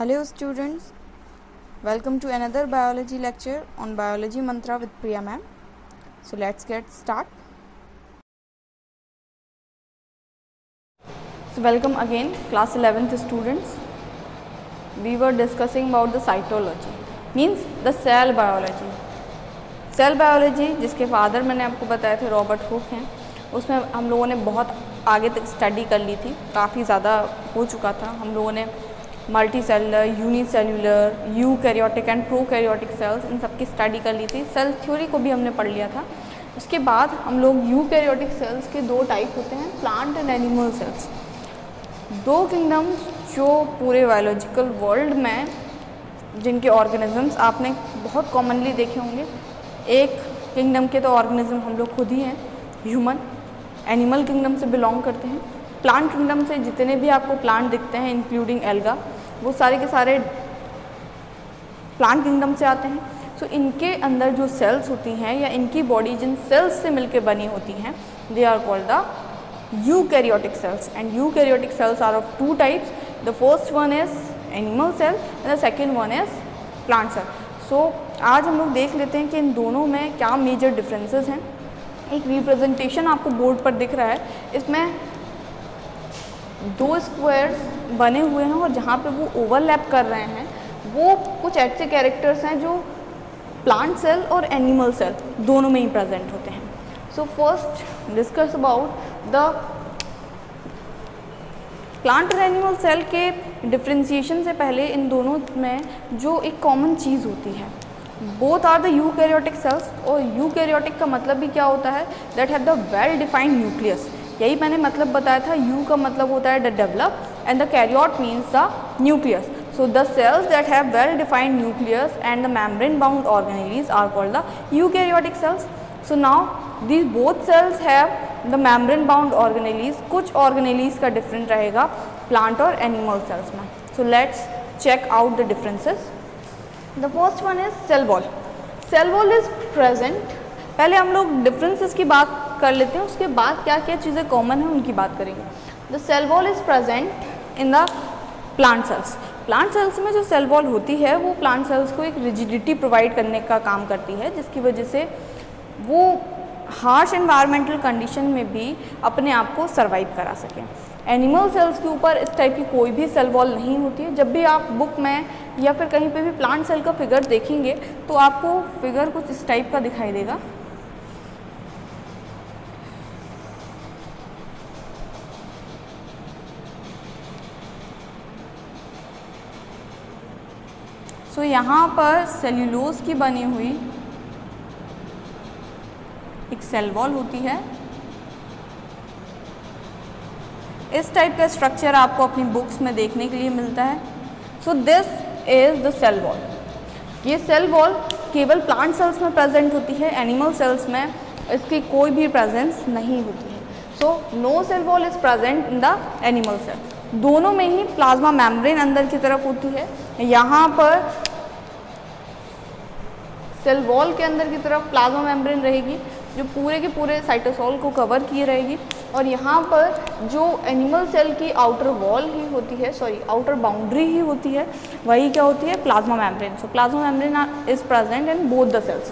Hello students, welcome to another biology lecture on Biology Mantra with Priya ma'am. So let's get start. So welcome again class 11th students. We were discussing about the cytology, means the cell biology. Cell biology जिसके father मैंने आपको बताया थे Robert Hooke हैं, उसमें हम लोगों ने बहुत आगे तक स्टडी कर ली थी, काफ़ी ज़्यादा हो चुका था। हम लोगों ने multicellular, unicellular, eukaryotic and prokaryotic cells इन सब की स्टडी कर ली थी। सेल थ्योरी को भी हमने पढ़ लिया था। उसके बाद हम लोग यूकैरियोटिक सेल्स के दो टाइप होते हैं, प्लांट एंड एनिमल सेल्स। दो किंगडम्स जो पूरे बायोलॉजिकल वर्ल्ड में जिनके ऑर्गेनिजम्स आपने बहुत कॉमनली देखे होंगे। एक किंगडम के तो ऑर्गेनिज्म हम लोग खुद ही हैं, ह्यूमन। एनिमल किंगडम से बिलोंग करते हैं। प्लांट किंगडम से जितने भी आपको प्लांट दिखते हैं इंक्लूडिंग एल्गा, वो सारे के सारे प्लांट किंगडम से आते हैं। सो इनके अंदर जो सेल्स होती हैं या इनकी बॉडी जिन सेल्स से मिलकर बनी होती हैं, they are called the eukaryotic cells. And eukaryotic cells are of two types. The first one is animal cell and the second one is plant cell. So आज हम लोग देख लेते हैं कि इन दोनों में क्या मेजर डिफरेंसेस हैं। एक रिप्रेजेंटेशन आपको बोर्ड पर दिख रहा है, इसमें दो स्क्वायर्स बने हुए हैं और जहाँ पे वो ओवरलैप कर रहे हैं वो कुछ ऐसे कैरेक्टर्स हैं जो प्लांट सेल और एनिमल सेल दोनों में ही प्रेजेंट होते हैं। So first discuss about the plant और एनिमल सेल के डिफ्रेंशिएशन से पहले इन दोनों में जो एक कॉमन चीज़ होती है, both are the eukaryotic cells. और यूकैरियोटिक का मतलब भी क्या होता है, that have the well defined nucleus. यही मैंने मतलब बताया था, यू का मतलब होता है the develop and the caryote means the nucleus. So the cells that have well defined nucleus and the membrane bound organelles are called the eukaryotic cells. So now these both cells have the membrane bound organelles. कुछ organelles का different रहेगा plant और animal cells में. So let's check out the differences. The first one is cell wall. Cell wall is present. पहले हम लोग differences की बात कर लेते हैं, उसके बाद क्या क्या चीज़ें common हैं उनकी बात करेंगे. The cell wall is present in the plant cells. Plant cells में जो सेल वॉल होती है वो प्लांट सेल्स को एक रिजिडिटी प्रोवाइड करने का काम करती है, जिसकी वजह से वो हार्श एनवायरमेंटल कंडीशन में भी अपने आप को सरवाइव करा सकें। एनिमल सेल्स के ऊपर इस टाइप की कोई भी सेल वॉल नहीं होती है। जब भी आप बुक में या फिर कहीं पे भी प्लांट सेल का फिगर देखेंगे तो आपको फिगर कुछ इस टाइप का दिखाई देगा। सो यहाँ पर सेल्यूलोज की बनी हुई एक सेल वॉल होती है। इस टाइप का स्ट्रक्चर आपको अपनी बुक्स में देखने के लिए मिलता है। So this is the cell wall. ये सेल वॉल केवल प्लांट सेल्स में प्रेजेंट होती है, एनिमल सेल्स में इसकी कोई भी प्रेजेंस नहीं होती है। So no cell wall is present in the animal cell. दोनों में ही प्लाज्मा मेम्ब्रेन अंदर की तरफ होती है। यहाँ पर सेल वॉल के अंदर की तरफ प्लाज्मा मेम्ब्रेन रहेगी जो पूरे के पूरे साइटोसोल को कवर किए रहेगी, और यहाँ पर जो एनिमल सेल की आउटर वॉल ही होती है, आउटर बाउंड्री ही होती है, वही क्या होती है, plasma membrane. So plasma membrane is present in both the cells,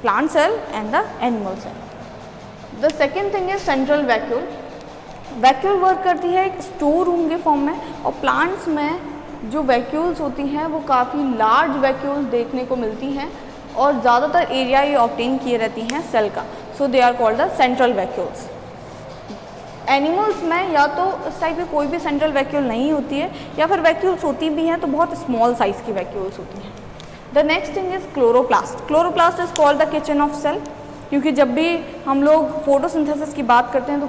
plant cell and the animal cell. The second thing is central vacuole. Vacuole work करती है एक स्टोर रूम के फॉर्म में, और प्लांट्स में जो वैक्यूल्स होती हैं वो काफ़ी लार्ज वैक्यूल्स देखने को मिलती हैं और ज़्यादातर एरिया ये ऑब्टेन किए रहती हैं सेल का। So they are called the central vacuoles. Animals में या तो इस टाइप की कोई भी सेंट्रल वैक्यूल नहीं होती है, या फिर वैक्यूल्स होती भी हैं तो बहुत स्मॉल साइज़ की वैक्यूल्स होती हैं। The next thing is chloroplast. Chloroplast is called the kitchen of cell, क्योंकि जब भी हम लोग फोटोसिंथेसिस की बात करते हैं तो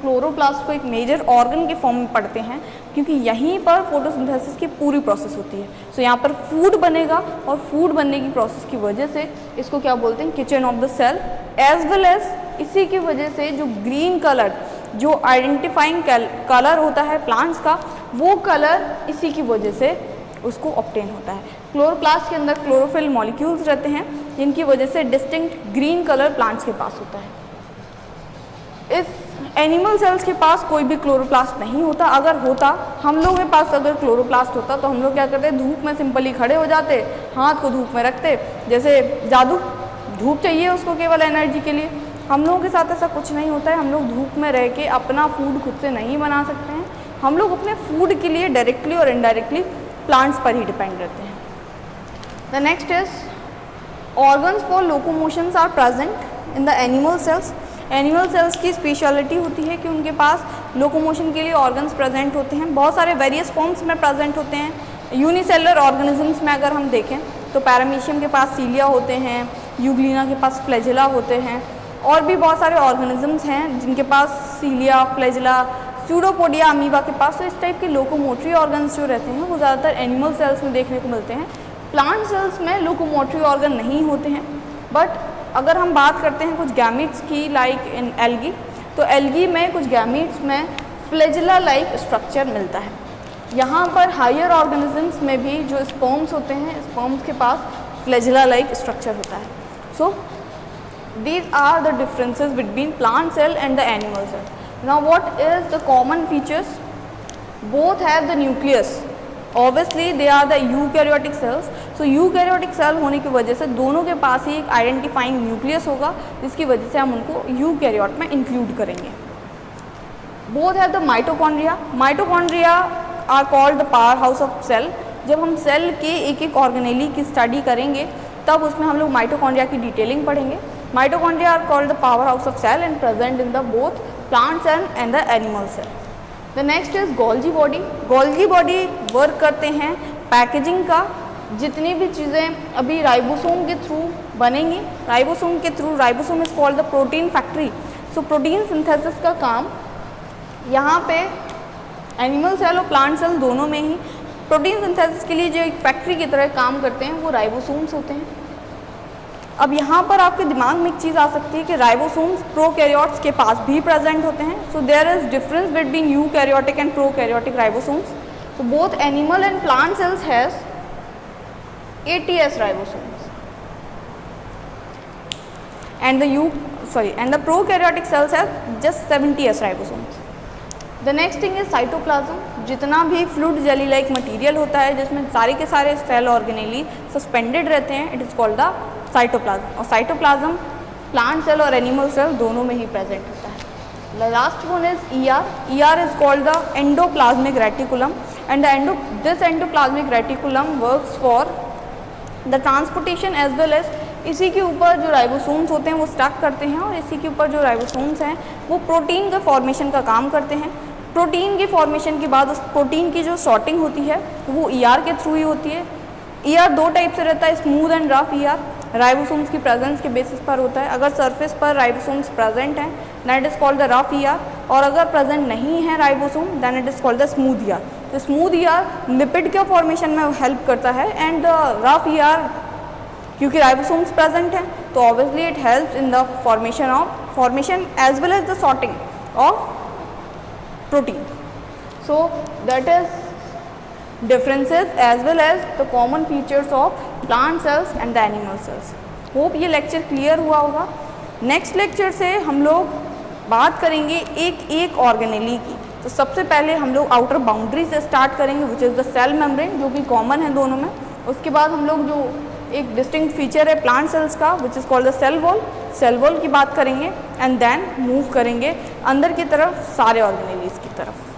क्लोरोप्लास्ट को एक मेजर ऑर्गन के फॉर्म में पढ़ते हैं, क्योंकि यहीं पर फोटोसिंथेसिस की पूरी प्रोसेस होती है। सो यहाँ पर फूड बनेगा, और फूड बनने की प्रोसेस की वजह से इसको क्या बोलते हैं, kitchen of the cell. As well as इसी की वजह से जो ग्रीन कलर, जो आइडेंटिफाइंग कलर होता है प्लांट्स का, वो कलर इसी की वजह से उसको ऑब्टेन होता है। क्लोरोप्लास्ट के अंदर क्लोरोफिल मॉलिक्यूल्स रहते हैं जिनकी वजह से डिस्टिंक्ट ग्रीन कलर प्लांट्स के पास होता है। इस एनिमल सेल्स के पास कोई भी क्लोरोप्लास्ट नहीं होता। अगर होता, हम लोगों के पास अगर क्लोरोप्लास्ट होता तो हम लोग क्या करते, धूप में सिंपली खड़े हो जाते, हाथ को धूप में रखते, जैसे जादू, धूप चाहिए उसको केवल एनर्जी के लिए। हम लोगों के साथ ऐसा कुछ नहीं होता है। हम लोग धूप में रह के अपना फूड खुद से नहीं बना सकते हैं। हम लोग अपने फूड के लिए डायरेक्टली और इनडायरेक्टली प्लांट्स पर ही डिपेंड रहते हैं। The next is organs for locomotions are present in the animal cells. Animal cells की स्पेशलिटी होती है कि उनके पास लोकोमोशन के लिए ऑर्गन्स प्रेजेंट होते हैं। बहुत सारे वेरियस फॉर्म्स में प्रेजेंट होते हैं। यूनिसेलुलर ऑर्गेनिजम्स में अगर हम देखें तो पैरामीशियम के पास सीलिया होते हैं, यूग्लिना के पास फ्लैजेला होते हैं, और भी बहुत सारे ऑर्गेनिजम्स हैं जिनके पास सीलिया, फ्लैजेला, स्यूडोपोडिया, अमीबा के पास। तो इस टाइप के लोकोमोटरी ऑर्गन्स जो रहते हैं वो ज़्यादातर एनिमल सेल्स में देखने को मिलते हैं। प्लांट सेल्स में लोकोमोटरी ऑर्गन नहीं होते हैं। बट अगर हम बात करते हैं कुछ गैमीट्स की, लाइक इन एल्गी, तो एल्गी में कुछ गैमीट्स में फ्लैजेला लाइक स्ट्रक्चर मिलता है। यहाँ पर हायर ऑर्गेनिजम्स में भी जो स्पर्म्स होते हैं, स्पर्म्स के पास फ्लैजेला लाइक स्ट्रक्चर होता है। सो these are the differences between plant cell and the animal cell. Now what is the common features? Both have the nucleus. Obviously they are the eukaryotic cells. So eukaryotic cell होने की वजह से दोनों के पास ही एक identifying nucleus होगा, जिसकी वजह से हम उनको यूकैरियोट में इंक्लूड करेंगे। Both have the mitochondria. Mitochondria are called the powerhouse of cell. जब हम सेल के एक एक ऑर्गेनेली की स्टडी करेंगे तब उसमें हम लोग माइटोकॉन्ड्रिया की डिटेलिंग पढ़ेंगे। Mitochondria are called the powerhouse of cell and present in the both plant cell and the animal cell. The next is Golgi body. Golgi body work करते हैं पैकेजिंग का। जितनी भी चीज़ें अभी राइबोसोम के थ्रू बनेंगी, राइबोसोम के through, ribosome is called the protein factory. So protein synthesis का काम यहाँ पे एनिमल सेल और प्लांट सेल दोनों में ही प्रोटीन सिंथेसिस के लिए जो एक फैक्ट्री की तरह काम करते हैं वो राइबोसोम्स होते हैं। अब यहाँ पर आपके दिमाग में एक चीज़ आ सकती है कि राइबोसोम्स प्रोकैरियोट्स के पास भी प्रेजेंट होते हैं। So there is difference between eukaryotic and prokaryotic ribosomes. So both animal and plant cells has 80s ribosomes and the prokaryotic cells have just 70s ribosomes. The next thing is cytoplasm. जितना भी fluid jelly like material होता है जिसमें सारे के सारे cell organelle suspended रहते हैं, it is called the cytoplasm. और साइटोप्लाज्म प्लांट सेल और एनिमल सेल दोनों में ही प्रेजेंट होता है। Last one is ER. ER is called the endoplasmic reticulum and this endoplasmic reticulum works for the transportation as well as इसी के ऊपर जो राइबोसोम्स होते हैं वो स्टक करते हैं और इसी के ऊपर जो राइबोसोम्स हैं वो प्रोटीन के फॉर्मेशन का काम करते हैं। प्रोटीन के फॉर्मेशन के बाद उस प्रोटीन की जो सॉर्टिंग होती है वो ER के थ्रू ही होती है। ER दो टाइप से रहता है, smooth and rough ER। Ribosomes की प्रेजेंस के बेसिस पर होता है। अगर सरफेस पर राइबोसोम्स प्रेजेंट हैं that is called the rough ER, और अगर प्रेजेंट नहीं है ribosome then it is called the smooth ER। तो स्मूथ ER लिपिड के फॉर्मेशन में हेल्प करता है एंड द रफ ER क्योंकि राइबोसोम्स प्रेजेंट हैं तो obviously it helps in the formation as well as the sorting of protein. So that is differences as well as the common features of plant cells and the animal cells. Hope ये lecture clear हुआ होगा। Next lecture से हम लोग बात करेंगे एक एक ऑर्गेनेली की। तो सबसे पहले हम लोग आउटर बाउंड्री से स्टार्ट करेंगे which is the cell membrane, जो कि कॉमन है दोनों में। उसके बाद हम लोग जो एक डिस्टिंक्ट फीचर है प्लांट सेल्स का which is called the cell wall की बात करेंगे एंड देन मूव करेंगे अंदर की तरफ सारे ऑर्गेनेलीज की तरफ।